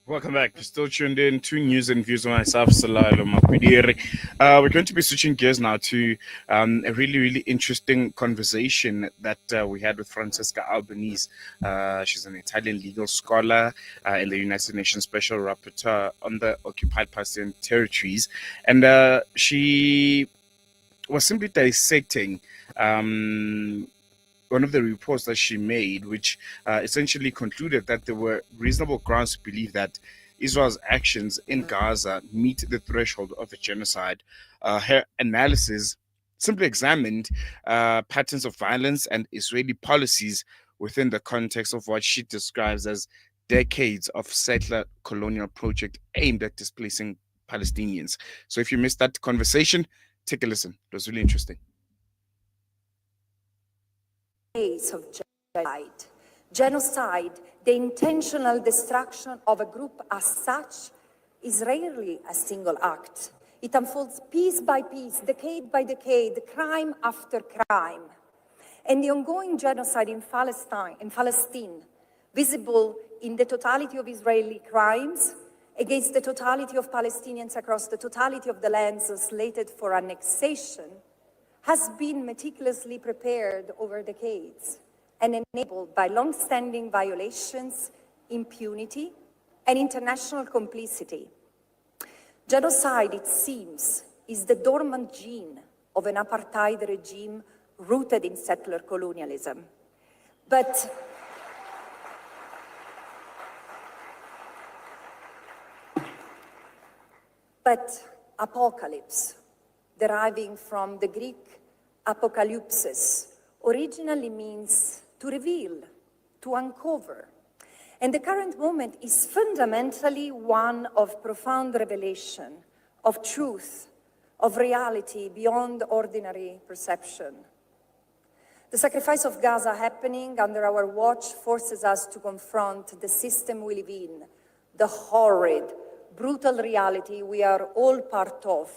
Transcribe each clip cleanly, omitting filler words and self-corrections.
Welcome back. You're still tuned in to News and Views with myself, Salalo Makwidiri. We're going to be switching gears now to a really, really interesting conversation that we had with Francesca Albanese. She's an Italian legal scholar in the United Nations Special Rapporteur on the Occupied Palestinian Territories. And she was simply dissecting one of the reports that she made, which essentially concluded that there were reasonable grounds to believe that Israel's actions in Gaza meet the threshold of a genocide. Her analysis simply examined patterns of violence and Israeli policies within the context of what she describes as decades of settler colonial project aimed at displacing Palestinians. So if you missed that conversation, take a listen. It was really interesting. Of genocide, the intentional destruction of a group as such, is rarely a single act. It unfolds piece by piece, decade by decade, crime after crime. And the ongoing genocide in Palestine, visible in the totality of Israeli crimes against the totality of Palestinians across the totality of the lands slated for annexation, has been meticulously prepared over decades and enabled by long-standing violations, impunity, and international complicity. Genocide, it seems, is the dormant gene of an apartheid regime rooted in settler colonialism. But apocalypse, deriving from the Greek apokalypsis, originally means to reveal, to uncover. And the current moment is fundamentally one of profound revelation, of truth, of reality beyond ordinary perception. The sacrifice of Gaza happening under our watch forces us to confront the system we live in, the horrid, brutal reality we are all part of,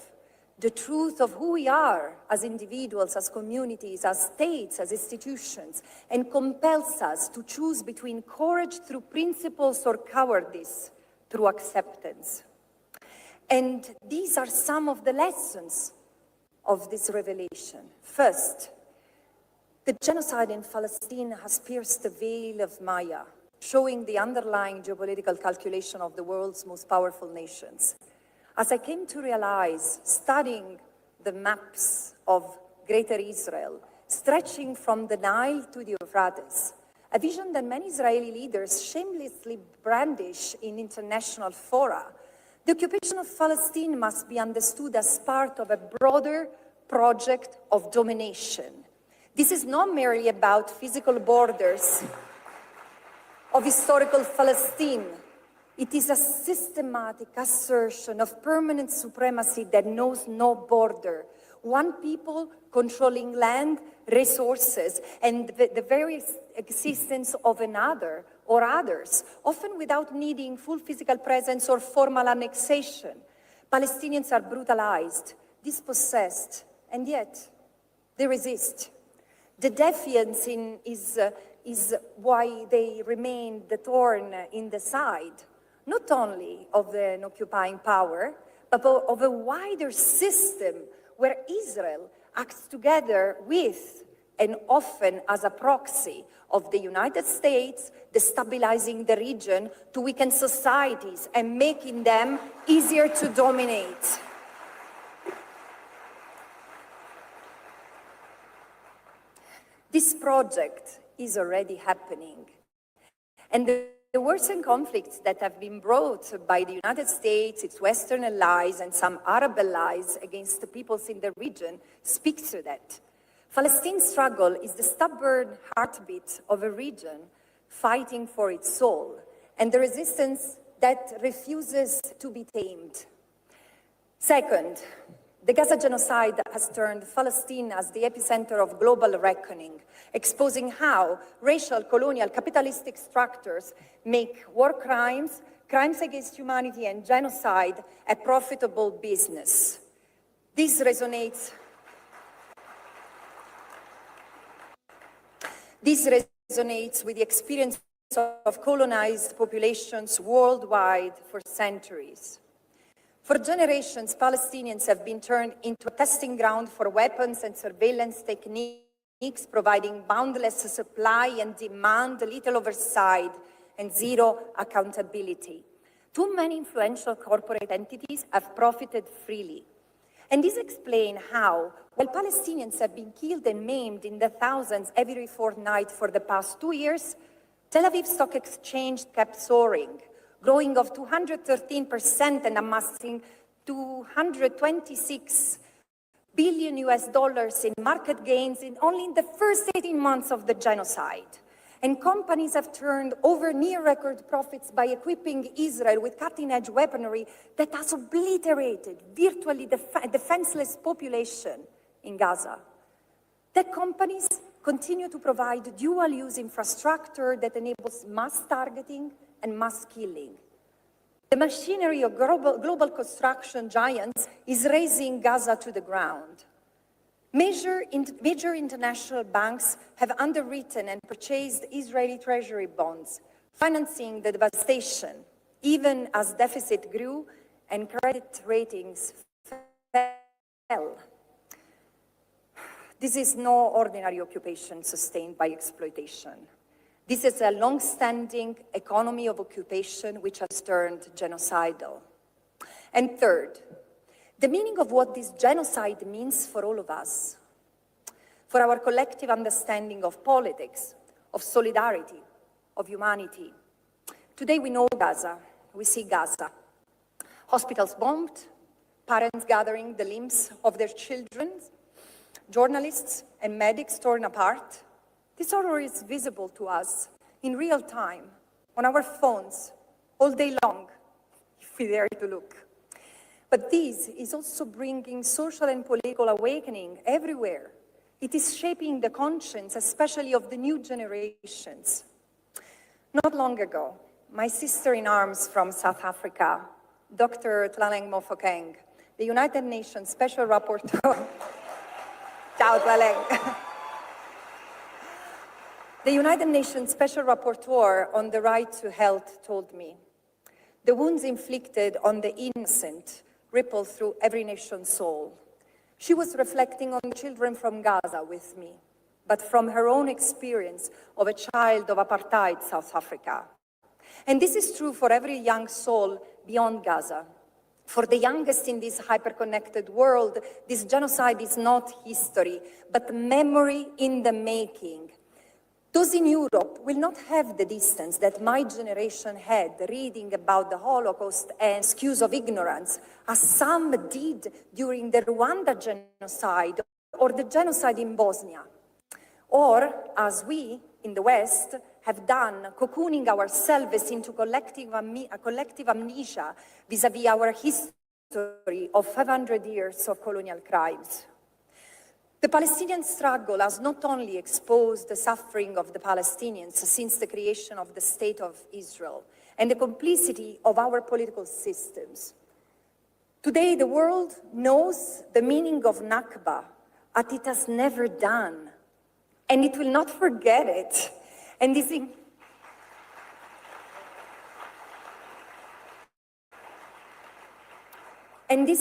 the truth of who we are as individuals, as communities, as states, as institutions, and compels us to choose between courage through principles or cowardice through acceptance. And these are some of the lessons of this revelation. First, the genocide in Palestine has pierced the veil of Maya, showing the underlying geopolitical calculation of the world's most powerful nations. As I came to realize, studying the maps of Greater Israel, stretching from the Nile to the Euphrates, a vision that many Israeli leaders shamelessly brandish in international fora, the occupation of Palestine must be understood as part of a broader project of domination. This is not merely about physical borders of historical Palestine. It is a systematic assertion of permanent supremacy that knows no border. One people controlling land, resources, and the very existence of another or others, often without needing full physical presence or formal annexation. Palestinians are brutalized, dispossessed, and yet they resist. The defiance is why they remain the thorn in the side, not only of an occupying power, but of a wider system where Israel acts together with and often as a proxy of the United States, destabilizing the region to weaken societies and making them easier to dominate. This project is already happening. And the worsened conflicts that have been brought by the United States, its Western allies, and some Arab allies against the peoples in the region speak to that. Palestine's struggle is the stubborn heartbeat of a region fighting for its soul, and the resistance that refuses to be tamed. Second, the Gaza genocide has turned Palestine as the epicenter of global reckoning, exposing how racial, colonial, capitalistic structures make war crimes, crimes against humanity, and genocide a profitable business. This resonates with the experience of colonized populations worldwide for centuries. For generations, Palestinians have been turned into a testing ground for weapons and surveillance techniques, providing boundless supply and demand, little oversight, and zero accountability. Too many influential corporate entities have profited freely. And this explains how, while Palestinians have been killed and maimed in the thousands every fortnight for the past 2 years, Tel Aviv Stock Exchange kept soaring, growing of 213% and amassing 226 billion US dollars in market gains in only the first 18 months of the genocide. And companies have turned over near record profits by equipping Israel with cutting-edge weaponry that has obliterated virtually the defenseless population in Gaza. Tech companies continue to provide dual-use infrastructure that enables mass targeting and mass killing. The machinery of global construction giants is razing Gaza to the ground. Major international banks have underwritten and purchased Israeli treasury bonds, financing the devastation, even as deficit grew and credit ratings fell. This is no ordinary occupation sustained by exploitation. This is a long-standing economy of occupation which has turned genocidal. And third, the meaning of what this genocide means for all of us, for our collective understanding of politics, of solidarity, of humanity. Today we know Gaza, we see Gaza. Hospitals bombed, parents gathering the limbs of their children, journalists and medics torn apart. This horror is visible to us in real time, on our phones, all day long, if we dare to look. But this is also bringing social and political awakening everywhere. It is shaping the conscience, especially of the new generations. Not long ago, my sister in arms from South Africa, Dr. Tlaleng Mofokeng, the United Nations Special Rapporteur, Ciao Tlaleng. The United Nations Special Rapporteur on the right to health told me, the wounds inflicted on the innocent ripple through every nation's soul. She was reflecting on the children from Gaza with me, but from her own experience of a child of apartheid South Africa. And this is true for every young soul beyond Gaza. For the youngest in this hyper-connected world, this genocide is not history, but memory in the making. Those in Europe will not have the distance that my generation had reading about the Holocaust and excuse of ignorance, as some did during the Rwanda genocide or the genocide in Bosnia. Or, as we in the West have done, cocooning ourselves into collective amnesia vis-à-vis our history of 500 years of colonial crimes. The Palestinian struggle has not only exposed the suffering of the Palestinians since the creation of the State of Israel and the complicity of our political systems. Today, the world knows the meaning of Nakba, as it has never done, and it will not forget it. And this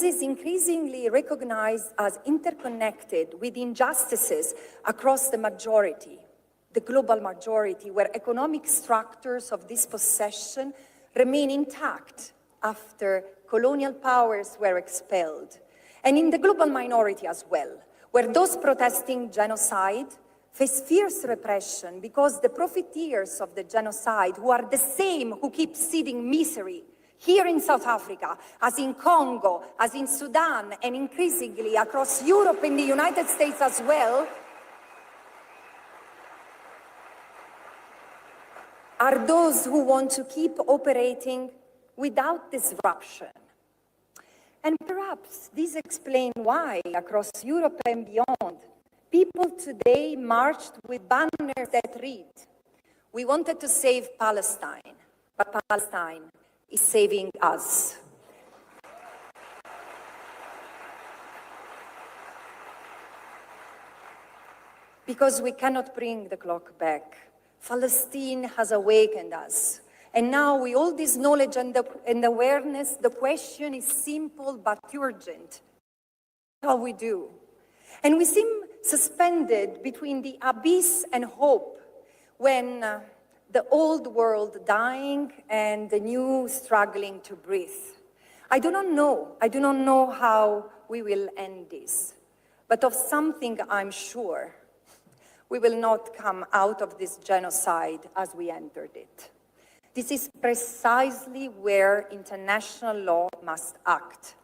is increasingly recognized as interconnected with injustices across the majority, the global majority, where economic structures of dispossession remain intact after colonial powers were expelled, and in the global minority as well, where those protesting genocide face fierce repression because the profiteers of the genocide, who are the same who keep seeding misery, here in South Africa, as in Congo, as in Sudan, and increasingly across Europe and the United States as well, are those who want to keep operating without disruption. And perhaps this explains why, across Europe and beyond, people today marched with banners that read, "We wanted to save Palestine, but Palestine is saving us." Because we cannot bring the clock back. Palestine has awakened us. And now, with all this knowledge and awareness, the question is simple but urgent. How we do? And we seem suspended between the abyss and hope when the old world dying and the new struggling to breathe. I do not know how we will end this, but of something I'm sure. We will not come out of this genocide as we entered it. This is precisely where international law must act.